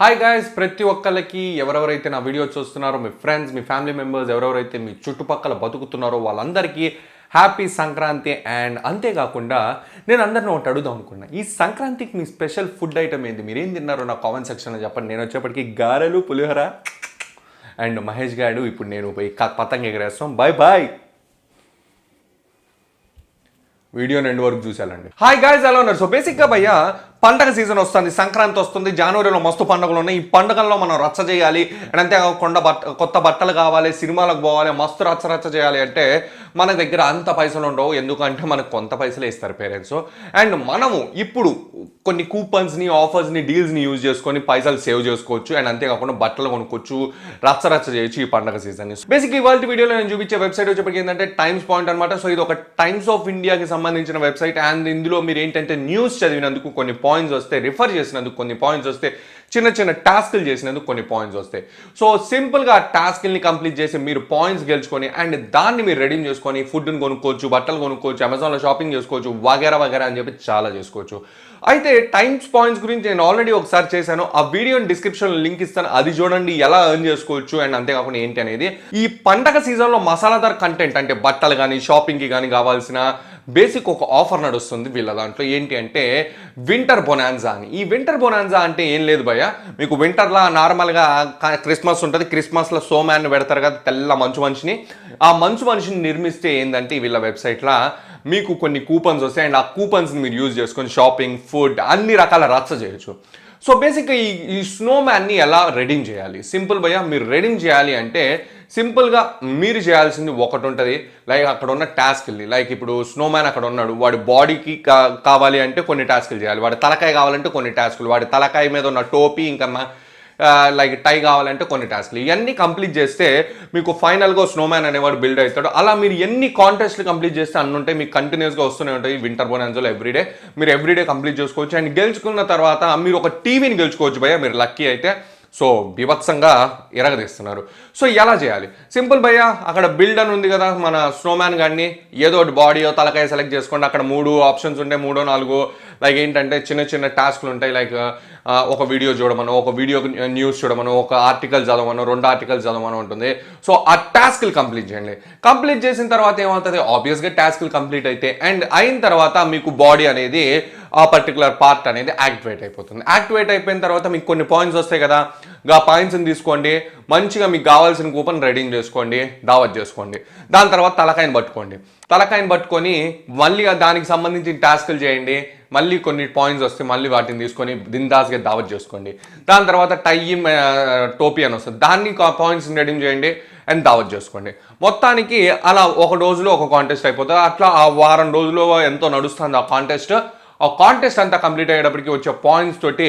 Hi guys, ప్రతి ఒక్కళ్ళకి ఎవరెవరైతే నా వీడియో చూస్తున్నారో మీ ఫ్రెండ్స్, మీ ఫ్యామిలీ మెంబర్స్, ఎవరెవరైతే మీ చుట్టుపక్కల బతుకుతున్నారో వాళ్ళందరికీ హ్యాపీ సంక్రాంతి. అండ్ అంతేకాకుండా నేను అందరిని ఒకటి అడుగుదాం అనుకున్నా, ఈ సంక్రాంతికి మీ స్పెషల్ ఫుడ్ ఐటమ్ ఏంటి, మీరు ఏం తిన్నారో నా కామెంట్ సెక్షన్లో చెప్పండి. నేను వచ్చేప్పటికి గారెలు, పులిహోర అండ్ మహేష్ గారు ఇప్పుడు నేను పోయి పతంగ ఎగరేస్తాం. Bye bye. వీడియో ఎండ్ వరకు చూసాలండి. హాయ్ గాయ్స్, ఎలా ఉన్నారు? సో బేసిక్గా భయ్యా పండగ సీజన్ వస్తుంది, సంక్రాంతి వస్తుంది, జనవరిలో మస్తు పండుగలు ఉన్నాయి. ఈ పండుగల్లో మనం రచ్చ చేయాలి అండ్ అంతేకాకుండా కొత్త బట్టలు కావాలి, సినిమాలకు పోవాలి, మస్తు రచ్చ చేయాలి అంటే మన దగ్గర అంత పైసలు ఉండవు. ఎందుకంటే మనకు కొంత పైసలే ఇస్తారు పేరెంట్స్. అండ్ మనము ఇప్పుడు కొన్ని కూపన్స్ని, ఆఫర్స్ని, డీల్స్ని యూజ్ చేసుకొని పైసలు సేవ్ చేసుకోవచ్చు. అండ్ అంతేకాకుండా బట్టలు కొనుక్కోవచ్చు, రచ్చ చేయొచ్చు ఈ పండగ సీజన్. బేసిక్ ఇవాళ వీడియోలో నేను చూపించే వెబ్సైట్ వచ్చేప్పటికి ఏంటంటే టైమ్స్ పాయింట్ అనమాట. సో ఇది ఒక టైమ్స్ ఆఫ్ ఇండియాకి సంబంధించిన వెబ్సైట్. అండ్ ఇందులో మీరు ఏంటంటే న్యూస్ చదివినందుకు కొన్ని పాయింట్స్ వస్తాయి, రిఫర్ చేసినందుకు కొన్ని పాయింట్స్ వస్తాయి, చిన్న టాస్క్లు చేసినందుకు కొన్ని పాయింట్స్ వస్తాయి. సో సింపుల్గా ఆ టాస్క్ని కంప్లీట్ చేసి మీరు పాయింట్స్ గెలుచుకొని అండ్ దాన్ని మీరు రెడీమ్ చేసుకొని ఫుడ్ని కొనుక్కోవచ్చు, బట్టలు కొనుక్కోవచ్చు, అమెజాన్లో షాపింగ్ చేసుకోవచ్చు, వగేరా అని చెప్పి చాలా చేసుకోవచ్చు. అయితే టైమ్స్ పాయింట్స్ గురించి నేను ఆల్రెడీ ఒకసారి చేశాను, ఆ వీడియోని డిస్క్రిప్షన్లో లింక్ ఇస్తాను, అది చూడండి ఎలా ఎర్న్ చేసుకోవచ్చు అండ్ అంతేకాకుండా ఏంటి అనేది. ఈ పండగ సీజన్లో మసాలాదార్ కంటెంట్ అంటే బట్టలు కానీ షాపింగ్కి కానీ కావాల్సిన బేసిక్ ఒక ఆఫర్ నడుస్తుంది వీళ్ళ దాంట్లో. ఏంటి అంటే వింటర్ బొనాన్జా అని. ఈ వింటర్ బొనాన్జా అంటే ఏం లేదు భయ్య, మీకు వింటర్లో నార్మల్గా క్రిస్మస్ ఉంటుంది, క్రిస్మస్లో సోమ్యాన్ని పెడతారు కదా, తెల్ల మంచు మనిషిని. ఆ మంచు మనిషిని నిర్మిస్తే ఏంటంటే వీళ్ళ వెబ్సైట్లో మీకు కొన్ని కూపన్స్ వస్తాయి అండ్ ఆ కూపన్స్ని మీరు యూజ్ చేసుకొని షాపింగ్, ఫుడ్ అన్ని రకాల రచ్చ చేయొచ్చు. సో బేసిక్గా ఈ స్నోమ్యాన్ని ఎలా రెడీమ్ చేయాలి? సింపుల్ భయ్య, మీరు రెడీమ్ చేయాలి అంటే సింపుల్గా మీరు చేయాల్సింది ఒకటి ఉంటుంది. లైక్ అక్కడ ఉన్న టాస్క్ని, లైక్ ఇప్పుడు స్నోమ్యాన్ అక్కడ ఉన్నాడు, వాడి బాడీకి కావాలి అంటే కొన్ని టాస్క్లు చేయాలి, వాడి తలకాయ కావాలంటే కొన్ని టాస్కులు, వాడి తలకాయ మీద ఉన్న టోపీ ఇంకా లైక్ టై కావాలంటే కొన్ని టాస్క్లు, ఇవన్నీ కంప్లీట్ చేస్తే మీకు ఫైనల్గా స్నోమ్యాన్ అనేవాడు బిల్డ్ అవుతాడు. అలా మీరు ఎన్ని కాంటెస్ట్లు కంప్లీట్ చేస్తే అన్ని ఉంటాయి, మీకు కంటిన్యూస్గా వస్తూనే ఉంటాయి వింటర్ బొనాన్జాలో ఎవ్రీడే. మీరు ఎవ్రీడే కంప్లీట్ చేసుకోవచ్చు. అండ్ గెలుచుకున్న తర్వాత మీరు ఒక టీవీని గెలుచుకోవచ్చు భయ్య, మీరు లక్కీ అయితే. సో బీభత్సంగా ఎరగదీస్తున్నారు. సో ఎలా చేయాలి? సింపుల్ భయ్య, అక్కడ బిల్డ్ అని ఉంది కదా మన స్నోమ్యాన్ గాడిని, ఏదో ఒకటి బాడీయో తలకాయ సెలెక్ట్ చేసుకోండి. అక్కడ 3 ఆప్షన్స్ ఉంటాయి, 3-4 లైక్ ఏంటంటే చిన్న టాస్క్లు ఉంటాయి. లైక్ ఒక వీడియో చూడమనో, ఒక వీడియో న్యూస్ చూడమనో, ఒక ఆర్టికల్ చదవమనో, 2 ఆర్టికల్స్ చదవమనో ఉంటుంది. సో ఆ టాస్క్లు కంప్లీట్ చేయండి. కంప్లీట్ చేసిన తర్వాత ఏమవుతుంది? ఆబ్వియస్గా టాస్క్లు కంప్లీట్ అయితే అండ్ అయిన తర్వాత మీకు బాడీ అనేది ఆ పర్టికులర్ పార్ట్ అనేది యాక్టివేట్ అయిపోతుంది. యాక్టివేట్ అయిపోయిన తర్వాత మీకు కొన్ని పాయింట్స్ వస్తాయి కదా, ఆ పాయింట్స్ని తీసుకోండి, మంచిగా మీకు కావాల్సిన కూపన్ రెడీమ్ చేసుకోండి, దావత్ చేసుకోండి. దాని తర్వాత తలకాయని పట్టుకొని మళ్ళీ దానికి సంబంధించిన టాస్క్లు చేయండి. మళ్ళీ కొన్ని పాయింట్స్ వస్తే మళ్ళీ వాటిని తీసుకొని దిందాస్గా దావత్ చేసుకోండి. దాని తర్వాత టోపీ అని వస్తుంది, దాన్ని పాయింట్స్ని రెడీమ్ చేయండి అండ్ దావత్ చేసుకోండి. మొత్తానికి అలా ఒక రోజులో ఒక కాంటెస్ట్ అయిపోతుంది. అట్లా ఆ వారం రోజుల్లో ఎంతో నడుస్తుంది ఆ కాంటెస్ట్. ఆ కాంటెస్ట్ అంతా కంప్లీట్ అయ్యేటప్పటికి వచ్చే పాయింట్స్ తోటి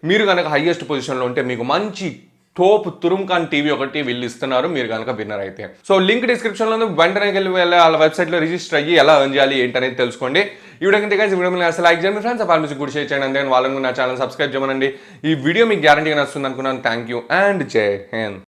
మీరు కనుక హైయెస్ట్ పొజిషన్లో ఉంటే మీకు మంచి టోప్ తురుంఖాన్ టీవీ ఒకటి వీళ్ళు ఇస్తున్నారు, మీరు కనుక విన్నర్ అయితే. సో లింక్ డిస్క్రిప్షన్లో ఉంది, వెంటనే వెళ్ళి వాళ్ళ వెబ్సైట్లో రిజిస్టర్ అయ్యి ఎలా ఎర్న్ చేయాలి ఏంటనేది తెలుసుకోండి. ఈ వీడియో అసలు లైక్ చేయండి, ఫ్రెండ్స్ ఆ మ్యూజిక్ కూడా షేర్ చేయండి, అంతే వాళ్ళని నా ఛానల్ సబ్స్క్రైబ్ చేయమనండి. ఈ వీడియో మీకు గ్యారంటీగా నచ్చుతుంది అనుకున్నాను. థ్యాంక్ యూ అండ్ జై హింద్.